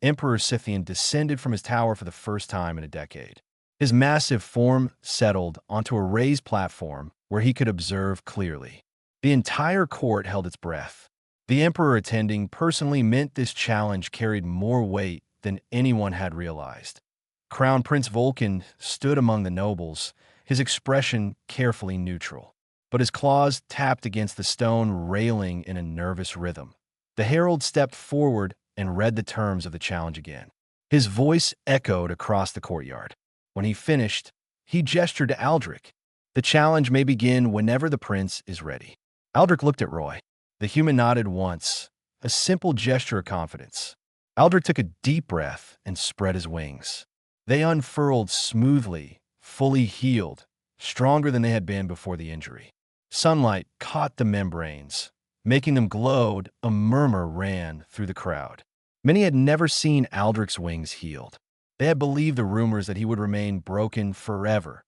Emperor Scythian descended from his tower for the first time in a decade. His massive form settled onto a raised platform where he could observe clearly. The entire court held its breath. The Emperor attending personally meant this challenge carried more weight than anyone had realized. Crown Prince Vulcan stood among the nobles, his expression carefully neutral, but his claws tapped against the stone railing in a nervous rhythm. The herald stepped forward and read the terms of the challenge again. His voice echoed across the courtyard. When he finished, he gestured to Aldrich. "The challenge may begin whenever the prince is ready." Aldrich looked at Roy. The human nodded once, a simple gesture of confidence. Aldrich took a deep breath and spread his wings. They unfurled smoothly, fully healed, stronger than they had been before the injury. Sunlight caught the membranes, making them glowed. A murmur ran through the crowd. Many had never seen Aldrich's wings healed. They had believed the rumors that he would remain broken forever.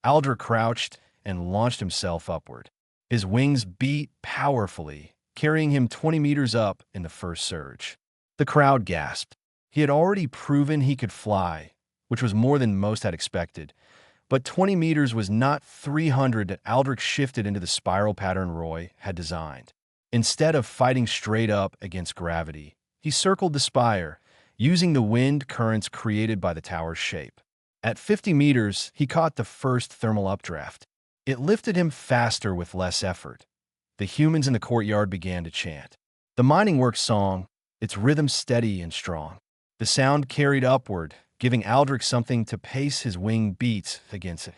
Aldrich crouched and launched himself upward. His wings beat powerfully, carrying him 20 meters up in the first surge. The crowd gasped. He had already proven he could fly, which was more than most had expected. But 20 meters was not 300 that Aldrich shifted into the spiral pattern Roy had designed. Instead of fighting straight up against gravity, he circled the spire, using the wind currents created by the tower's shape. At 50 meters, he caught the first thermal updraft. It lifted him faster with less effort. The humans in the courtyard began to chant. The mining works song, its rhythm steady and strong. The sound carried upward, giving Aldrich something to pace his wing beats against.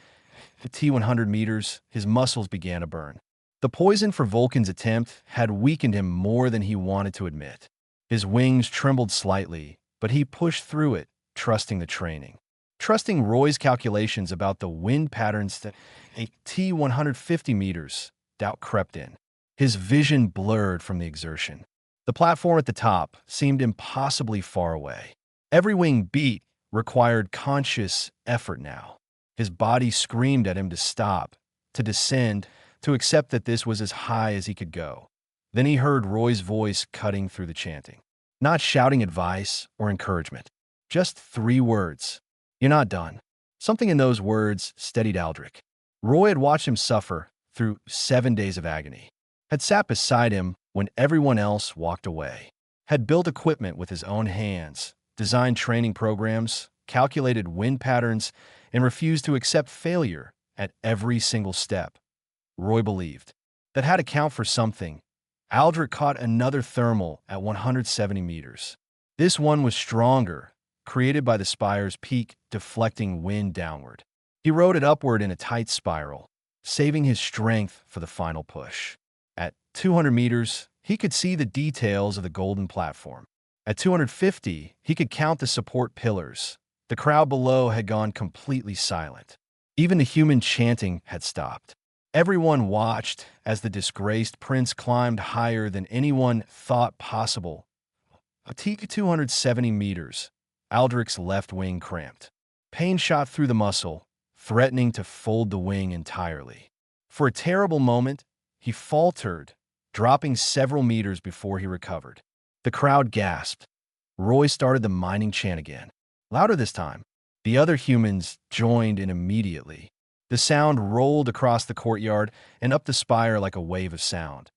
At T100 meters, his muscles began to burn. The poison for Vulcan's attempt had weakened him more than he wanted to admit. His wings trembled slightly, but he pushed through it, trusting the training. Trusting Roy's calculations about the wind patterns that a T 150 meters, doubt crept in. His vision blurred from the exertion. The platform at the top seemed impossibly far away. Every wing beat required conscious effort now. His body screamed at him to stop, to descend, to accept that this was as high as he could go. Then he heard Roy's voice cutting through the chanting. Not shouting advice or encouragement. Just 3 words. You're not done. Something in those words steadied Aldrich. Roy had watched him suffer through 7 days of agony, had sat beside him when everyone else walked away, had built equipment with his own hands, designed training programs, calculated wind patterns, and refused to accept failure at every single step. Roy believed that had to count for something. Aldrich caught another thermal at 170 meters. This one was stronger, created by the spire's peak deflecting wind downward. He rode it upward in a tight spiral, saving his strength for the final push. At 200 meters, he could see the details of the golden platform. At 250, he could count the support pillars. The crowd below had gone completely silent. Even the human chanting had stopped. Everyone watched as the disgraced prince climbed higher than anyone thought possible. At 270 meters, Aldrich's left wing cramped. Pain shot through the muscle, threatening to fold the wing entirely. For a terrible moment, he faltered, dropping several meters before he recovered. The crowd gasped. Roy started the mining chant again, louder this time. The other humans joined in immediately. The sound rolled across the courtyard and up the spire like a wave of sound.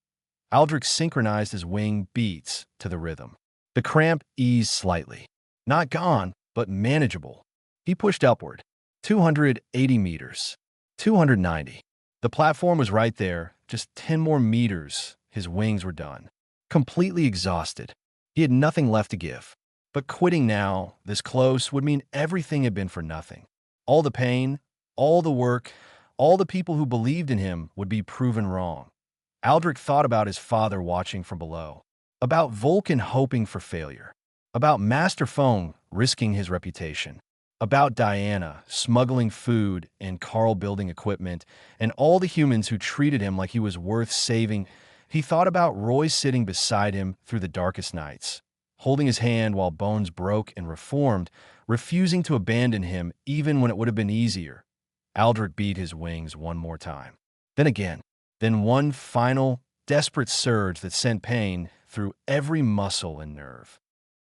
Aldrich synchronized his wing beats to the rhythm. The cramp eased slightly. Not gone, but manageable. He pushed upward. 280 meters. 290. The platform was right there. Just 10 more meters. His wings were done. Completely exhausted. He had nothing left to give. But quitting now, this close, would mean everything had been for nothing. All the pain, all the work, all the people who believed in him would be proven wrong. Aldrich thought about his father watching from below, about Vulcan hoping for failure, about Master Phone risking his reputation, about Diana smuggling food and Carl building equipment, and all the humans who treated him like he was worth saving. He thought about Roy sitting beside him through the darkest nights, holding his hand while Bones broke and reformed, refusing to abandon him even when it would have been easier. Aldrich beat his wings one more time. Then again. Then one final, desperate surge that sent pain through every muscle and nerve.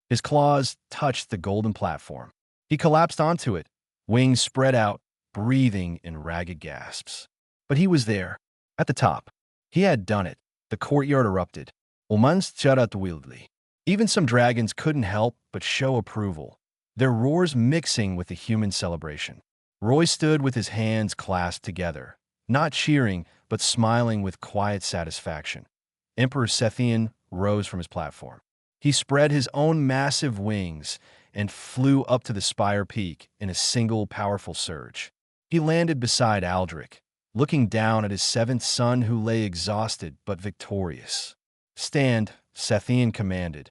His claws touched the golden platform. He collapsed onto it, wings spread out, breathing in ragged gasps. But he was there, at the top. He had done it. The courtyard erupted. Omans charat wildly. Even some dragons couldn't help but show approval, their roars mixing with the human celebration. Roy stood with his hands clasped together, not cheering, but smiling with quiet satisfaction. Emperor Sethian rose from his platform. He spread his own massive wings and flew up to the spire peak in a single powerful surge. He landed beside Aldrich, looking down at his 7th son who lay exhausted but victorious. Stand, Sethian commanded.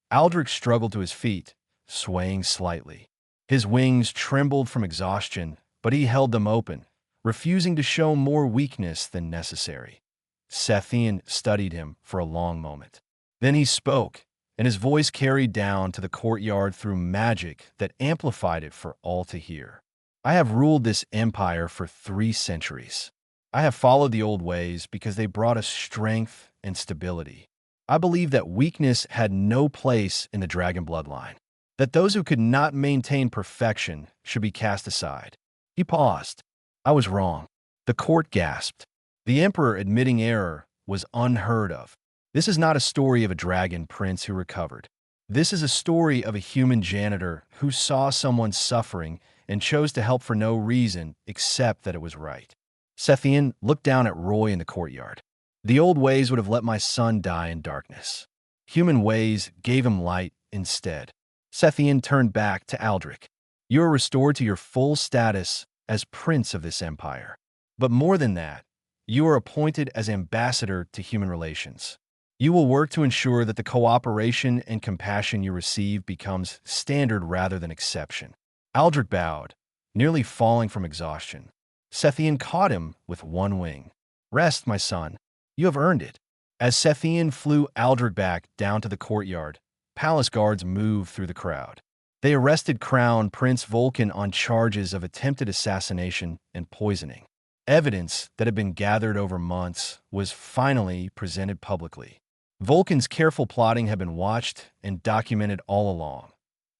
Aldrich struggled to his feet, swaying slightly. His wings trembled from exhaustion, but he held them open, refusing to show more weakness than necessary. Sethian studied him for a long moment. Then he spoke, and his voice carried down to the courtyard through magic that amplified it for all to hear. I have ruled this empire for 3 centuries. I have followed the old ways because they brought us strength and stability. I believe that weakness had no place in the dragon bloodline, that those who could not maintain perfection should be cast aside. He paused. I was wrong. The court gasped. The emperor admitting error was unheard of. This is not a story of a dragon prince who recovered. This is a story of a human janitor who saw someone suffering and chose to help for no reason except that it was right. Sethian looked down at Roy in the courtyard. The old ways would have let my son die in darkness. Human ways gave him light instead. Sethian turned back to Aldrich. You are restored to your full status as prince of this empire. But more than that, you are appointed as ambassador to human relations. You will work to ensure that the cooperation and compassion you receive becomes standard rather than exception. Aldrich bowed, nearly falling from exhaustion. Sethian caught him with one wing. Rest, my son. You have earned it. As Sethian flew Aldrich back down to the courtyard, palace guards moved through the crowd. They arrested Crown Prince Vulcan on charges of attempted assassination and poisoning. Evidence that had been gathered over months was finally presented publicly. Vulcan's careful plotting had been watched and documented all along.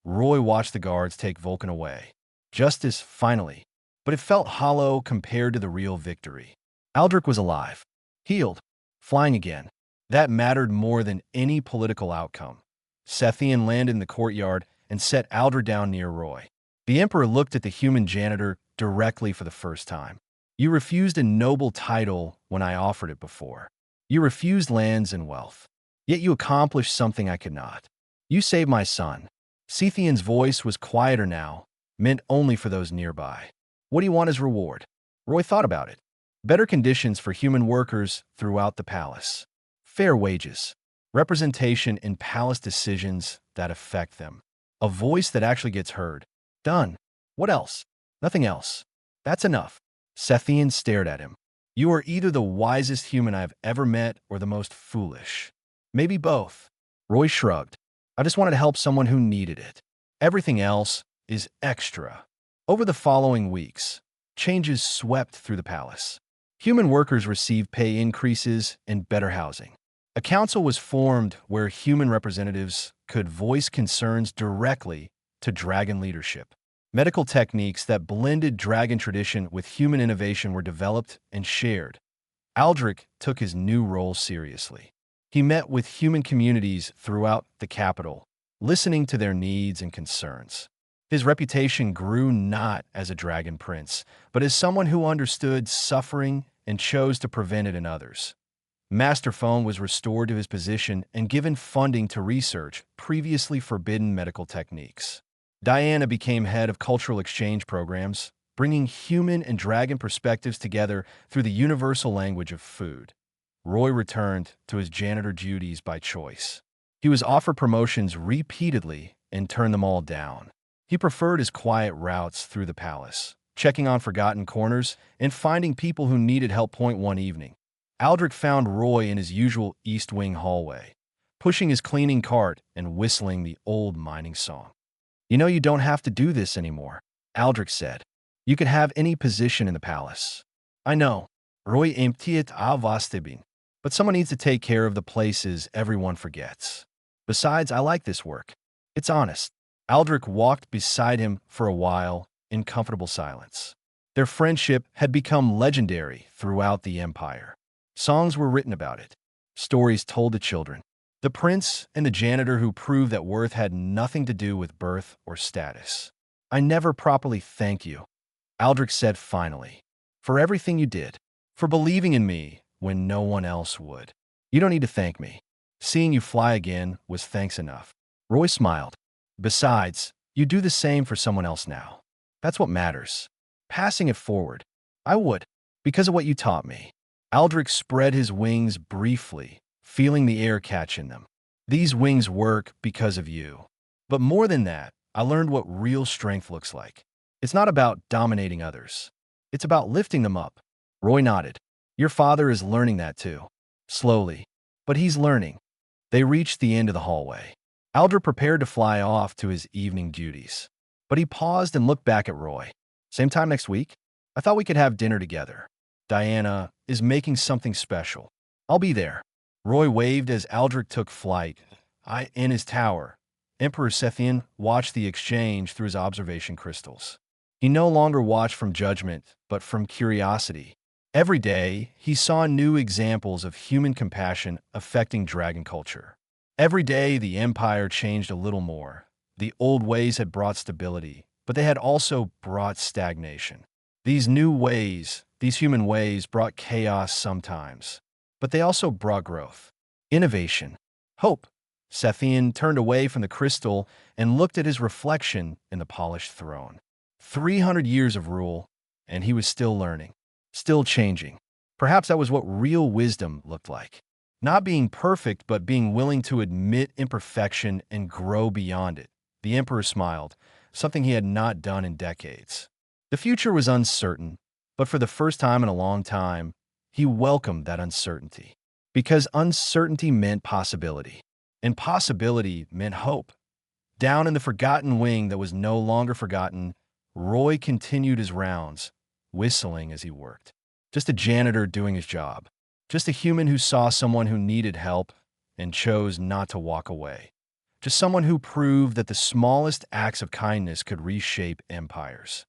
Roy watched the guards take Vulcan away. Justice, finally. But it felt hollow compared to the real victory. Aldrich was alive, healed, flying again. That mattered more than any political outcome. Sethian landed in the courtyard and set Aldrich down near Roy. The Emperor looked at the human janitor directly for the first time. You refused a noble title when I offered it before. You refused lands and wealth. Yet you accomplished something I could not. You saved my son. Sethian's voice was quieter now, meant only for those nearby. What do you want as reward? Roy thought about it. Better conditions for human workers throughout the palace. Fair wages. Representation in palace decisions that affect them. A voice that actually gets heard. Done. What else? Nothing else. That's enough. Sethian stared at him. You are either the wisest human I've ever met or the most foolish. Maybe both. Roy shrugged. I just wanted to help someone who needed it. Everything else is extra. Over the following weeks, changes swept through the palace. Human workers received pay increases and better housing. A council was formed where human representatives could voice concerns directly to dragon leadership. Medical techniques that blended dragon tradition with human innovation were developed and shared. Aldrich took his new role seriously. He met with human communities throughout the capital, listening to their needs and concerns. His reputation grew not as a dragon prince, but as someone who understood suffering and chose to prevent it in others. Master Phone was restored to his position and given funding to research previously forbidden medical techniques. Diana became head of cultural exchange programs, bringing human and dragon perspectives together through the universal language of food. Roy returned to his janitor duties by choice. He was offered promotions repeatedly and turned them all down. He preferred his quiet routes through the palace, checking on forgotten corners and finding people who needed help. One evening, Aldrich found Roy in his usual East Wing hallway, pushing his cleaning cart and whistling the old mining song. You know you don't have to do this anymore, Aldrich said. You could have any position in the palace. I know, Roy emptied avastibin, but someone needs to take care of the places everyone forgets. Besides, I like this work. It's honest. Aldrich walked beside him for a while in comfortable silence. Their friendship had become legendary throughout the empire. Songs were written about it, stories told to children. The prince and the janitor who proved that worth had nothing to do with birth or status. I never properly thank you, Aldrich said finally, for everything you did, for believing in me when no one else would. You don't need to thank me. Seeing you fly again was thanks enough. Roy smiled. Besides, you do the same for someone else now. That's what matters. Passing it forward. I would, because of what you taught me. Aldrich spread his wings briefly, feeling the air catch in them. These wings work because of you. But more than that, I learned what real strength looks like. It's not about dominating others. It's about lifting them up. Roy nodded. Your father is learning that too. Slowly. But he's learning. They reached the end of the hallway. Aldrich prepared to fly off to his evening duties. But he paused and looked back at Roy. Same time next week? I thought we could have dinner together. Diana is making something special. I'll be there. Roy waved as Aldrich took flight. In his tower, Emperor Sethian watched the exchange through his observation crystals. He no longer watched from judgment, but from curiosity. Every day, he saw new examples of human compassion affecting dragon culture. Every day, the empire changed a little more. The old ways had brought stability, but they had also brought stagnation. These new ways, these human ways, brought chaos sometimes, but they also brought growth, innovation, hope. Sethian turned away from the crystal and looked at his reflection in the polished throne. 300 years of rule, and he was still learning, still changing. Perhaps that was what real wisdom looked like. Not being perfect, but being willing to admit imperfection and grow beyond it. The Emperor smiled, something he had not done in decades. The future was uncertain, but for the first time in a long time, he welcomed that uncertainty. Because uncertainty meant possibility, and possibility meant hope. Down in the forgotten wing that was no longer forgotten, Roy continued his rounds, whistling as he worked. Just a janitor doing his job. Just a human who saw someone who needed help and chose not to walk away. Just someone who proved that the smallest acts of kindness could reshape empires.